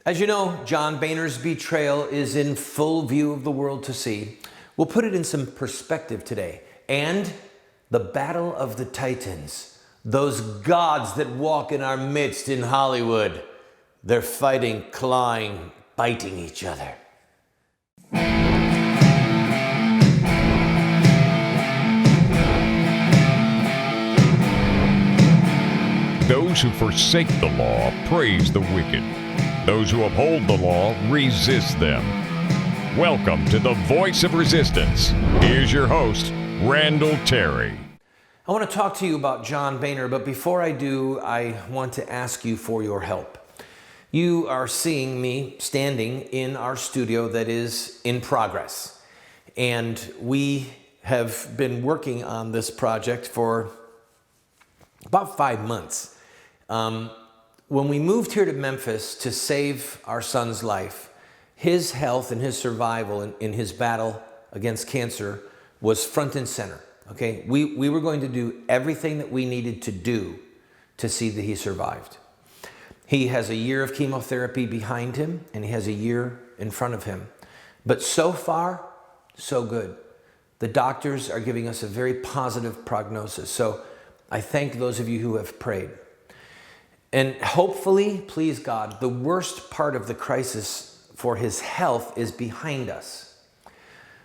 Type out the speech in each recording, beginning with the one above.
As you know, John Boehner's betrayal is in full view of the world to see. We'll put it in some perspective today. And the battle of the Titans, those gods that walk in our midst in Hollywood, they're fighting, clawing, biting each other. Those who forsake the law praise the wicked. Those who uphold the law resist them. Welcome to the Voice of Resistance. Here's your host, Randall Terry. I want to talk to you about John Boehner, but before I do, I want to ask you for your help. You are seeing me standing in our studio that is in progress. And we have been working on this project for about 5 months. When we moved here to Memphis to save our son's life, his health and his survival in his battle against cancer was front and center. Okay, we were going to do everything that we needed to do to see that he survived. He has a year of chemotherapy behind him, and he has a year in front of him. But so far, so good. The doctors are giving us a very positive prognosis. So I thank those of you who have prayed. And hopefully, please God, the worst part of the crisis for his health is behind us.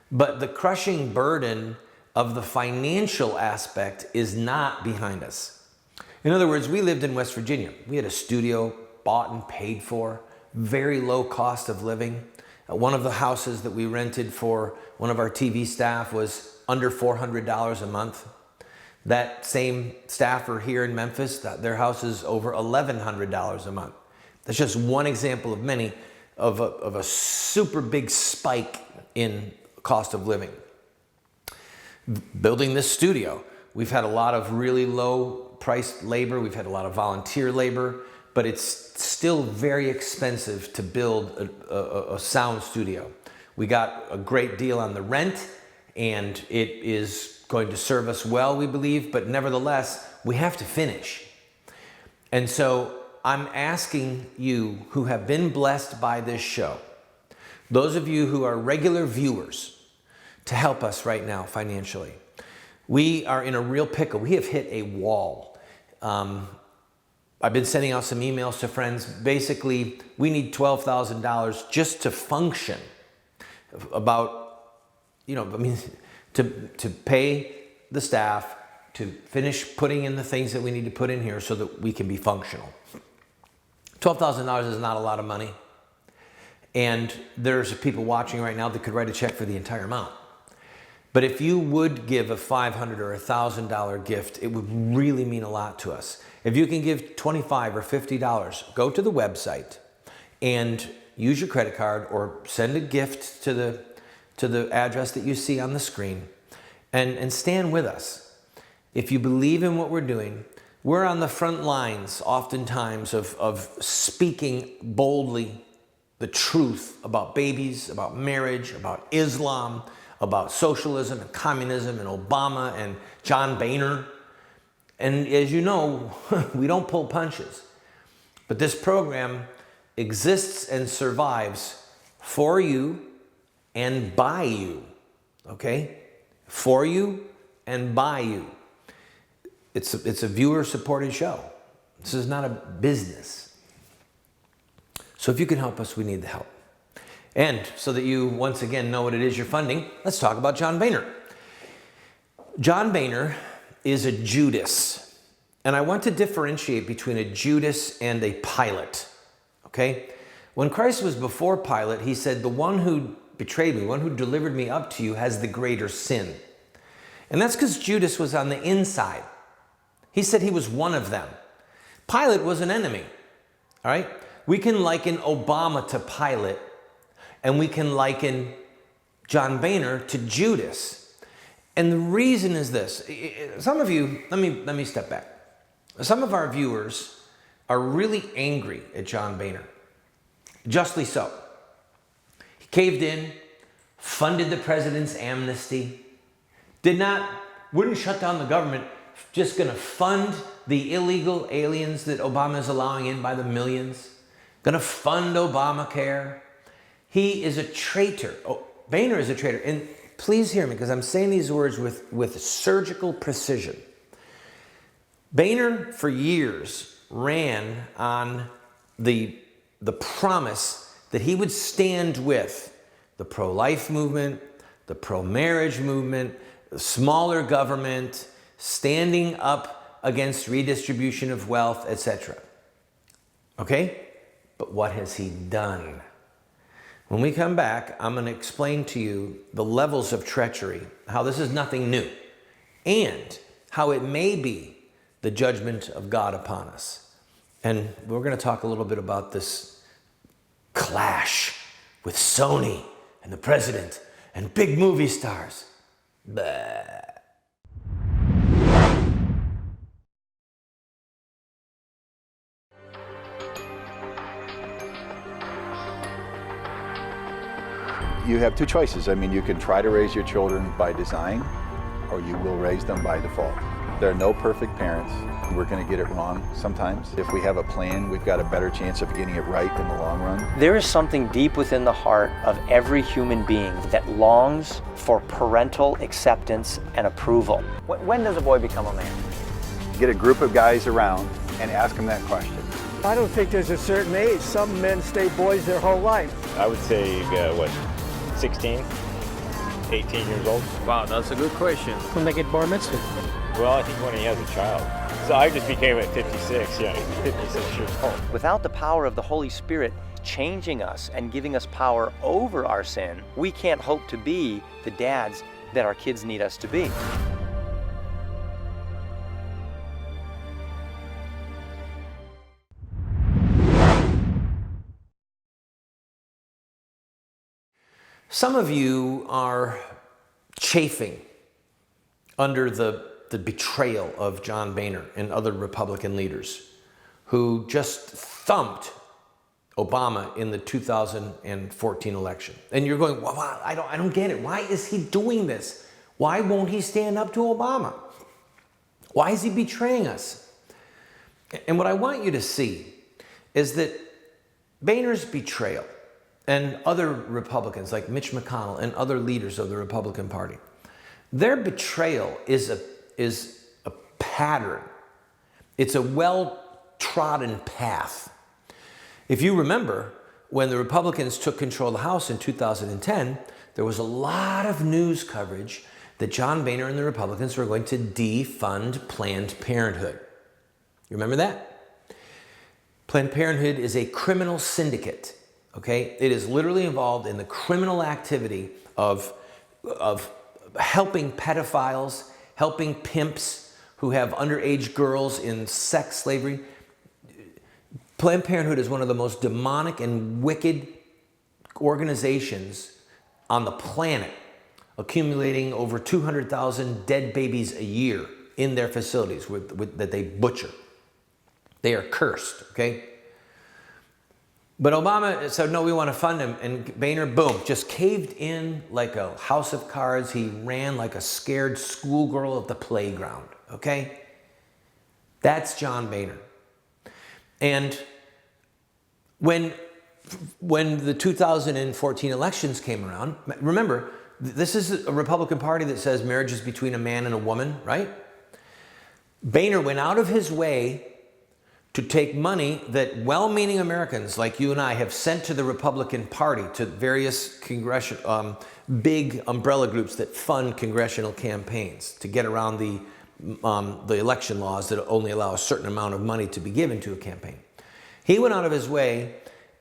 But the crushing burden of the financial aspect is not behind us. In other words, we lived in West Virginia. We had a studio bought and paid for, very low cost of living. One of the houses that we rented for one of our TV staff was under $400 a month. That same staffer here in Memphis, their house is over $1,100 a month. That's just one example of many of a super big spike in cost of living. Building this studio, we've had a lot of really low priced labor. We've had a lot of volunteer labor, but it's still very expensive to build a sound studio. We got a great deal on the rent, and it is going to serve us well, we believe, but nevertheless, we have to finish. And so I'm asking you who have been blessed by this show, those of you who are regular viewers, to help us right now financially. We are in a real pickle. We have hit a wall. I've been sending out some emails to friends. Basically, we need $12,000 just to function. To pay the staff, to finish putting in the things that we need to put in here so that we can be functional. $12,000 is not a lot of money. And there's people watching right now that could write a check for the entire amount. But if you would give a $500 or $1,000 gift, it would really mean a lot to us. If you can give $25 or $50, go to the website and use your credit card or send a gift to the address that you see on the screen, and stand with us. If you believe in what we're doing, we're on the front lines oftentimes of speaking boldly the truth about babies, about marriage, about Islam, about socialism and communism and Obama and John Boehner. And as you know, we don't pull punches. But this program exists and survives for you and by you, okay? For you and by you. It's a viewer-supported show. This is not a business. So if you can help us, we need the help. And so that you, once again, know what it is you're funding, let's talk about John Boehner. John Boehner is a Judas. And I want to differentiate between a Judas and a Pilate, okay? When Christ was before Pilate, he said, the one who betrayed me, one who delivered me up to you has the greater sin. And that's because Judas was on the inside. He said he was one of them. Pilate was an enemy, all right? We can liken Obama to Pilate, and we can liken John Boehner to Judas. And the reason is this. Some of you, let me step back. Some of our viewers are really angry at John Boehner. Justly so. He caved in, funded the president's amnesty, wouldn't shut down the government, just going to fund the illegal aliens that Obama is allowing in by the millions. going to fund Obamacare. He is a traitor. Oh, Boehner is a traitor. And please hear me, because I'm saying these words with surgical precision. Boehner, for years, ran on the promise that he would stand with the pro-life movement, the pro-marriage movement, the smaller government, standing up against redistribution of wealth, etc. Okay? But what has he done? When we come back, I'm going to explain to you the levels of treachery, how this is nothing new, and how it may be the judgment of God upon us. And we're going to talk a little bit about this clash with Sony and the president and big movie stars. Blah. You have two choices. I mean, you can try to raise your children by design, or you will raise them by default. There are no perfect parents. We're going to get it wrong sometimes. If we have a plan, we've got a better chance of getting it right in the long run. There is something deep within the heart of every human being that longs for parental acceptance and approval. When does a boy become a man? Get a group of guys around and ask them that question. I don't think there's a certain age. Some men stay boys their whole life. I would say, 16, 18 years old. Wow, that's a good question. When they get bar mitzvah. Well, I think when he has a child. So I just became at 56, 56 years old. Without the power of the Holy Spirit changing us and giving us power over our sin, we can't hope to be the dads that our kids need us to be. Some of you are chafing under the betrayal of John Boehner and other Republican leaders who just thumped Obama in the 2014 election. And you're going, well, I don't get it. Why is he doing this? Why won't he stand up to Obama? Why is he betraying us? And what I want you to see is that Boehner's betrayal and other Republicans like Mitch McConnell and other leaders of the Republican Party, their betrayal is a pattern. It's a well-trodden path. If you remember, when the Republicans took control of the House in 2010, there was a lot of news coverage that John Boehner and the Republicans were going to defund Planned Parenthood. You remember that? Planned Parenthood is a criminal syndicate. Okay, it is literally involved in the criminal activity of helping pedophiles, helping pimps who have underage girls in sex slavery. Planned Parenthood is one of the most demonic and wicked organizations on the planet, accumulating over 200,000 dead babies a year in their facilities that they butcher. They are cursed, okay? But Obama said, no, we want to fund him. And Boehner, boom, just caved in like a house of cards. He ran like a scared schoolgirl at the playground, okay? That's John Boehner. And when the 2014 elections came around, remember, this is a Republican Party that says marriage is between a man and a woman, right? Boehner went out of his way to take money that well-meaning Americans like you and I have sent to the Republican Party, to various big umbrella groups that fund congressional campaigns to get around the election laws that only allow a certain amount of money to be given to a campaign. He went out of his way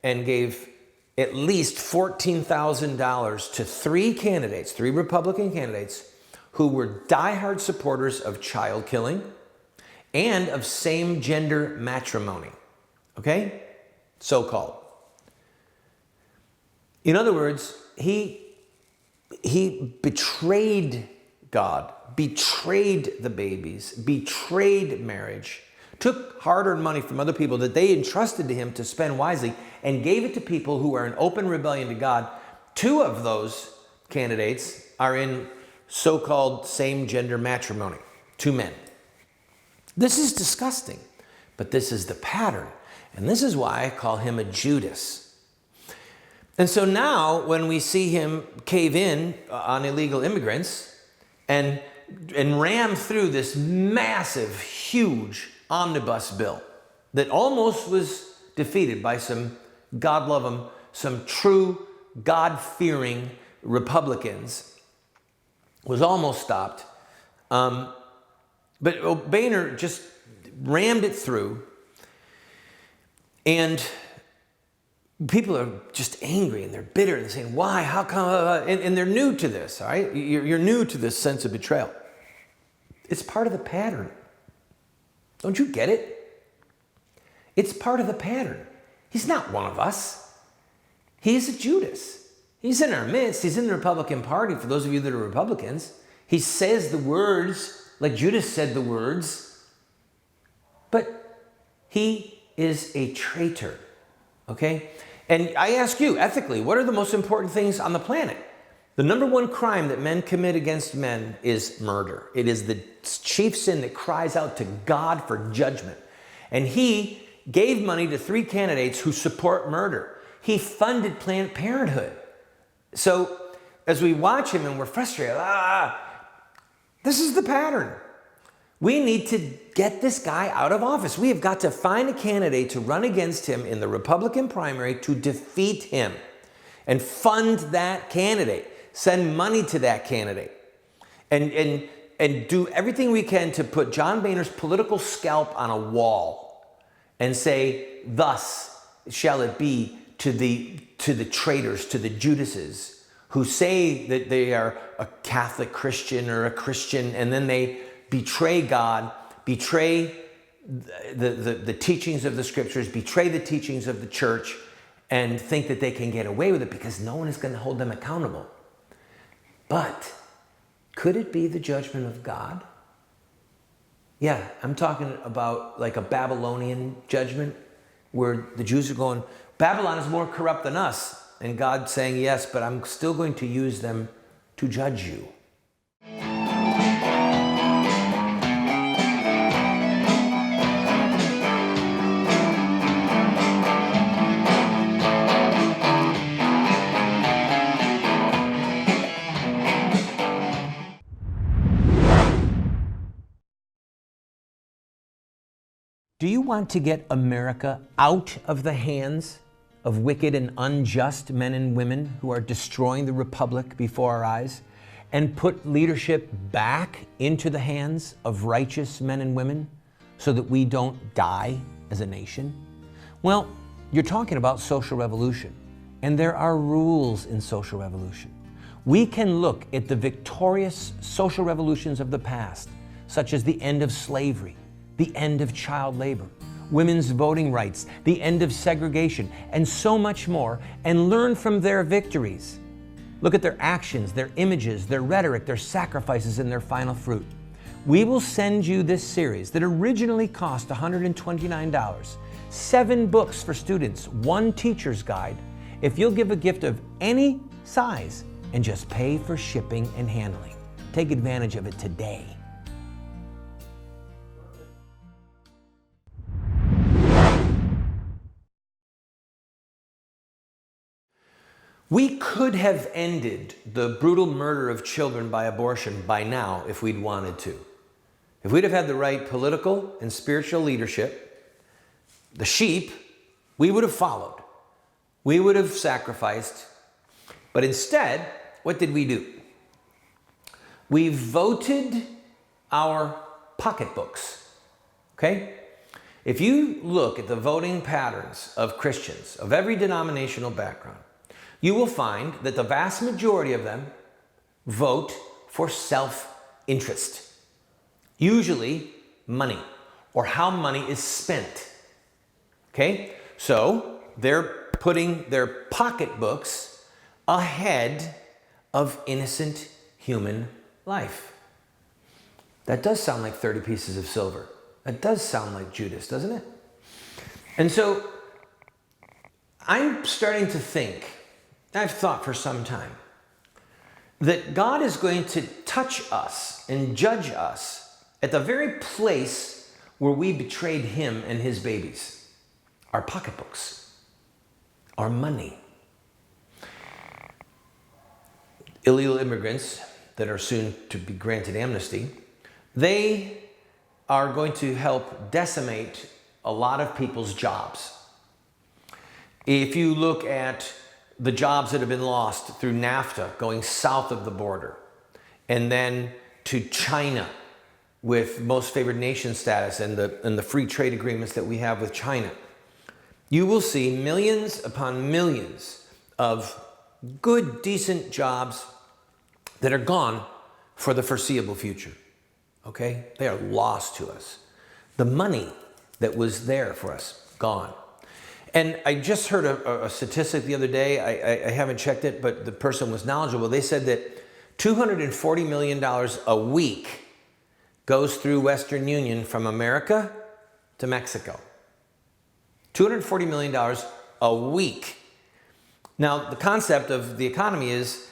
and gave at least $14,000 to three Republican candidates who were diehard supporters of child killing and of same-gender matrimony, okay? So-called. In other words, he betrayed God, betrayed the babies, betrayed marriage, took hard-earned money from other people that they entrusted to him to spend wisely, and gave it to people who are in open rebellion to God. Two of those candidates are in so-called same-gender matrimony, two men. This is disgusting, but this is the pattern. And this is why I call him a Judas. And so now when we see him cave in on illegal immigrants and ram through this massive, huge omnibus bill that almost was defeated by some, God love them, some true God-fearing Republicans, was almost stopped. But Boehner just rammed it through. And people are just angry and they're bitter and they're saying, why, how come, and they're new to this, all right? You're new to this sense of betrayal. It's part of the pattern. Don't you get it? It's part of the pattern. He's not one of us. He's a Judas. He's in our midst. He's in the Republican Party, for those of you that are Republicans. He says the words like Judas said the words, but he is a traitor, okay? And I ask you, ethically, what are the most important things on the planet? The number one crime that men commit against men is murder. It is the chief sin that cries out to God for judgment. And he gave money to 3 candidates who support murder. He funded Planned Parenthood. So as we watch him and we're frustrated, this is the pattern. We need to get this guy out of office. We have got to find a candidate to run against him in the Republican primary to defeat him and fund that candidate. Send money to that candidate and do everything we can to put John Boehner's political scalp on a wall and say, thus shall it be to the traitors, to the Judases who say that they are a Catholic Christian or a Christian, and then they betray God, betray the teachings of the scriptures, betray the teachings of the church, and think that they can get away with it because no one is going to hold them accountable. But could it be the judgment of God? Yeah, I'm talking about like a Babylonian judgment where the Jews are going, Babylon is more corrupt than us. And God saying, yes, but I'm still going to use them to judge you. Do you want to get America out of the hands of wicked and unjust men and women who are destroying the republic before our eyes, and put leadership back into the hands of righteous men and women so that we don't die as a nation? Well, you're talking about social revolution, and there are rules in social revolution. We can look at the victorious social revolutions of the past, such as the end of slavery, the end of child labor, women's voting rights, the end of segregation, and so much more, and learn from their victories. Look at their actions, their images, their rhetoric, their sacrifices, and their final fruit. We will send you this series that originally cost $129, 7 books for students, 1 teacher's guide, if you'll give a gift of any size and just pay for shipping and handling. Take advantage of it today. We could have ended the brutal murder of children by abortion by now if we'd wanted to. If we'd have had the right political and spiritual leadership, the sheep, we would have followed. We would have sacrificed. But instead, what did we do? We voted our pocketbooks, okay? If you look at the voting patterns of Christians of every denominational background, you will find that the vast majority of them vote for self-interest. Usually money, or how money is spent. Okay? So they're putting their pocketbooks ahead of innocent human life. That does sound like 30 pieces of silver. That does sound like Judas, doesn't it? And so I'm starting to think, I've thought for some time, that God is going to touch us and judge us at the very place where we betrayed him and his babies. our pocketbooks, our money. Illegal immigrants that are soon to be granted amnesty, they are going to help decimate a lot of people's jobs. If you look at the jobs that have been lost through NAFTA going south of the border, and then to China with most favored nation status and the free trade agreements that we have with China, you will see millions upon millions of good, decent jobs that are gone for the foreseeable future. Okay? They are lost to us. The money that was there for us, gone. And I just heard a statistic the other day. I haven't checked it, but the person was knowledgeable. They said that $240 million a week goes through Western Union from America to Mexico. $240 million a week. Now, the concept of the economy is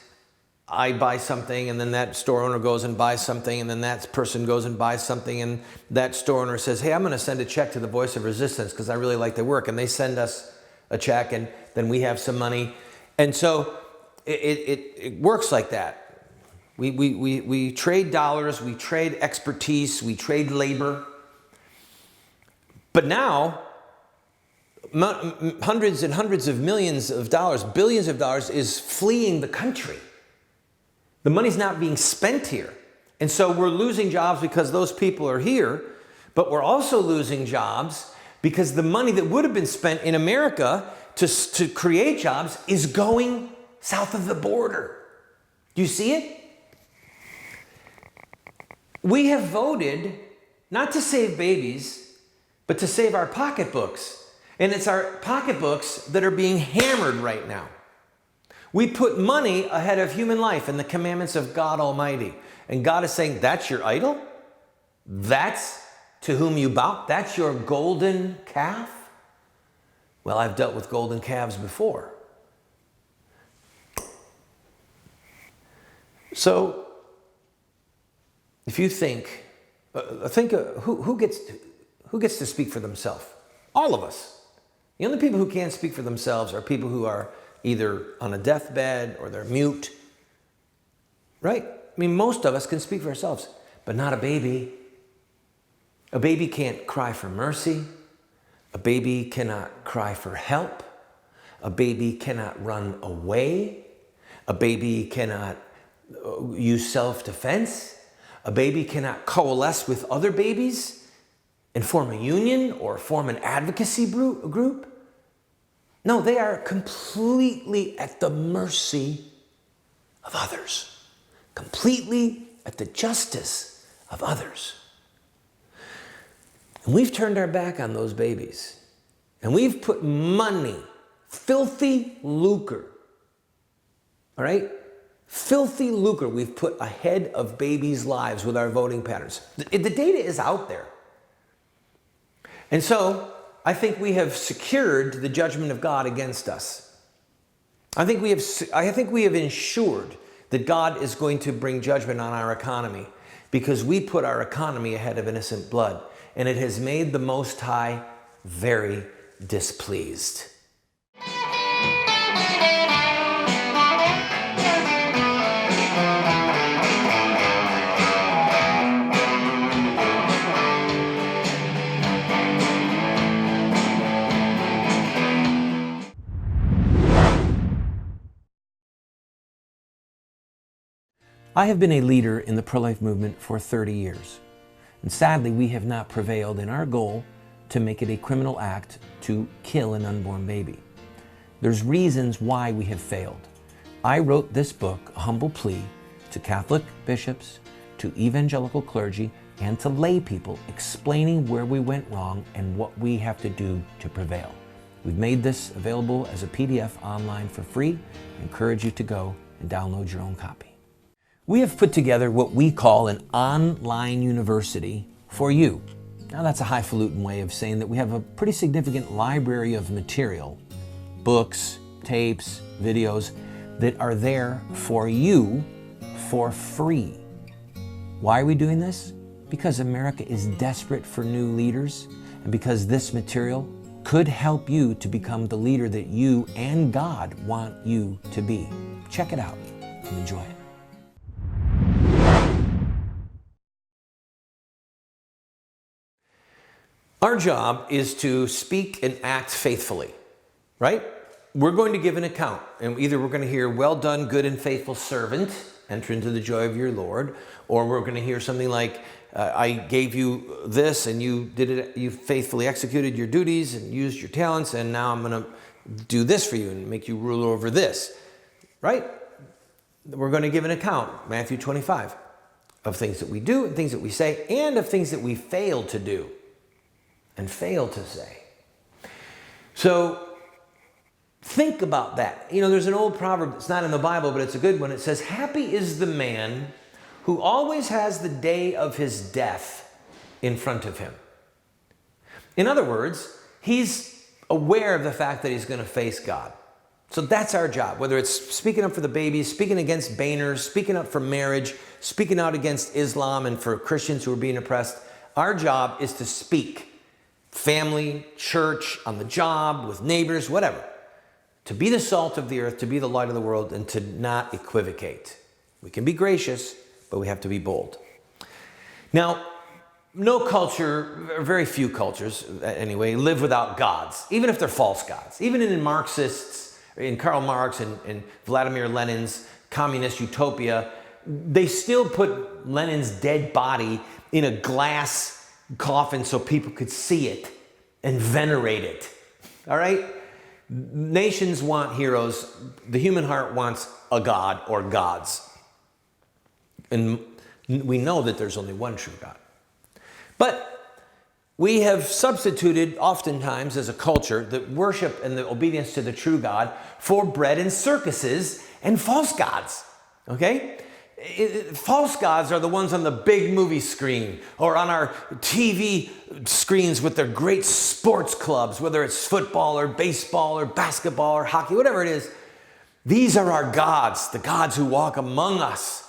I buy something, and then that store owner goes and buys something, and then that person goes and buys something, and that store owner says, hey, I'm going to send a check to the Voice of Resistance because I really like their work. And they send us a check, and then we have some money. And so it works like that. We trade dollars, we trade expertise, we trade labor. But now, hundreds and hundreds of millions of dollars, billions of dollars is fleeing the country. The money's not being spent here. And so we're losing jobs because those people are here, but we're also losing jobs because the money that would have been spent in America to create jobs is going south of the border. Do you see it? We have voted not to save babies, but to save our pocketbooks. And it's our pocketbooks that are being hammered right now. We put money ahead of human life and the commandments of God Almighty. And God is saying, that's your idol? That's to whom you bow? That's your golden calf? Well, I've dealt with golden calves before. So, if you think who gets to speak for themselves? All of us. The only people who can't speak for themselves are people who are either on a deathbed or they're mute. Right? I mean, most of us can speak for ourselves, but not a baby. A baby can't cry for mercy. A baby cannot cry for help. A baby cannot run away. A baby cannot use self-defense. A baby cannot coalesce with other babies and form a union or form an advocacy group. No, they are completely at the mercy of others, completely at the justice of others. And we've turned our back on those babies, and we've put money, filthy lucre, all right? Filthy lucre we've put ahead of babies' lives with our voting patterns. The data is out there. And so, I think we have secured the judgment of God against us. I think we have ensured that God is going to bring judgment on our economy because we put our economy ahead of innocent blood, and it has made the Most High very displeased. I have been a leader in the pro-life movement for 30 years, and sadly we have not prevailed in our goal to make it a criminal act to kill an unborn baby. There's reasons why we have failed. I wrote this book, A Humble Plea, to Catholic bishops, to evangelical clergy, and to lay people, explaining where we went wrong and what we have to do to prevail. We've made this available as a PDF online for free. I encourage you to go and download your own copy. We have put together what we call an online university for you. Now that's a highfalutin way of saying that we have a pretty significant library of material, books, tapes, videos that are there for you for free. Why are we doing this? Because America is desperate for new leaders, and because this material could help you to become the leader that you and God want you to be. Check it out and enjoy it. Our job is to speak and act faithfully, right? We're going to give an account, and either we're going to hear, "Well done, good and faithful servant, enter into the joy of your Lord," or we're going to hear something like, "I gave you this and you did it, you faithfully executed your duties and used your talents, and now I'm going to do this for you and make you ruler over this," right? We're going to give an account, Matthew 25, of things that we do and things that we say, and of things that we fail to do and fail to say. So think about that. You know, there's an old proverb, it's not in the Bible, but it's a good one. It says, "Happy is the man who always has the day of his death in front of him." In other words, he's aware of the fact that he's going to face God. So that's our job, whether it's speaking up for the babies, speaking against Boehners, speaking up for marriage, speaking out against Islam and for Christians who are being oppressed. Our job is to speak. Family, church, on the job, with neighbors, whatever. To be the salt of the earth, to be the light of the world, and to not equivocate. We can be gracious, but we have to be bold. Now, no culture, or very few cultures anyway, live without gods, even if they're false gods. Even in Marxists, in Karl Marx and Vladimir Lenin's communist utopia, they still put Lenin's dead body in a glass coffin so people could see it and venerate it. All right? Nations want heroes. The human heart wants a god or gods. And we know that there's only one true God. But we have substituted oftentimes as a culture the worship and the obedience to the true God for bread and circuses and false gods. Okay? False gods are the ones on the big movie screen or on our TV screens with their great sports clubs, whether it's football or baseball or basketball or hockey, whatever it is. These are our gods, the gods who walk among us.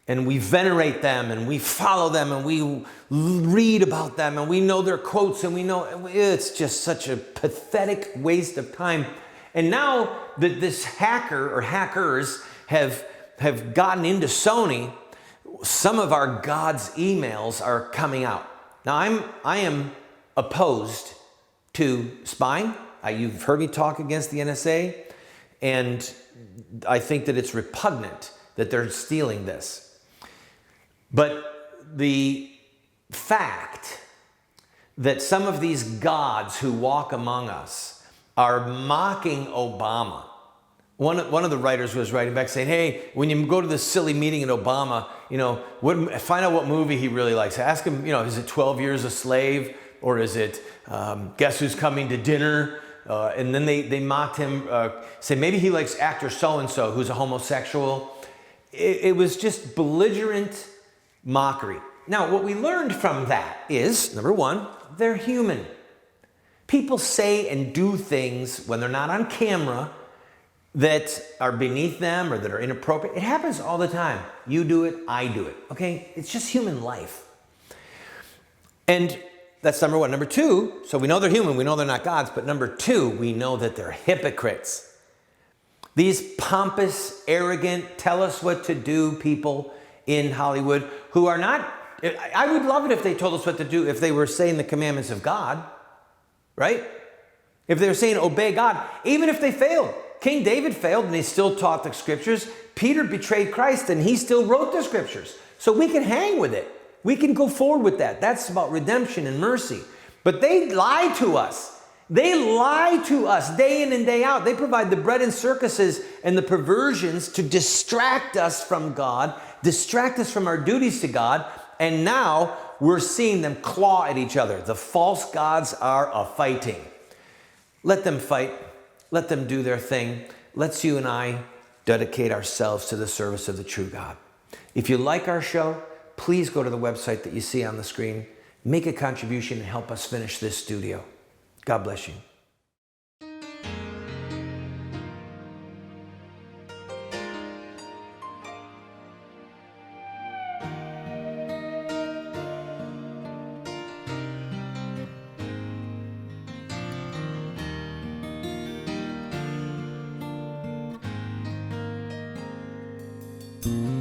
And we venerate them and we follow them and we read about them and we know their quotes and we know it's just such a pathetic waste of time. And now that this hacker or hackers have gotten into Sony, some of our God's emails are coming out. Now, I am opposed to spying. You've heard me talk against the NSA, and I think that it's repugnant that they're stealing this. But the fact that some of these gods who walk among us are mocking Obama. One of the writers was writing back saying, "Hey, when you go to this silly meeting at Obama, find out what movie he really likes. Ask him, is it 12 Years a Slave or is it Guess Who's Coming to Dinner?" And then they mocked him, say maybe he likes actor so-and-so who's a homosexual. It was just belligerent mockery. Now, what we learned from that is, number one, they're human. People say and do things when they're not on camera that are beneath them or that are inappropriate. It happens all the time. You do it, I do it, okay? It's just human life. And that's number one. Number two, so we know they're human, we know they're not gods, but number two, we know that they're hypocrites. These pompous, arrogant, tell us what to do people in Hollywood who are not, I would love it if they told us what to do if they were saying the commandments of God, right? If they were saying obey God, even if they failed. King David failed and he still taught the scriptures. Peter betrayed Christ and he still wrote the scriptures. So we can hang with it. We can go forward with that. That's about redemption and mercy. But they lie to us. They lie to us day in and day out. They provide the bread and circuses and the perversions to distract us from God, distract us from our duties to God, and now we're seeing them claw at each other. The false gods are a-fighting. Let them fight. Let them do their thing. Let's you and I dedicate ourselves to the service of the true God. If you like our show, please go to the website that you see on the screen. Make a contribution and help us finish this studio. God bless you. you.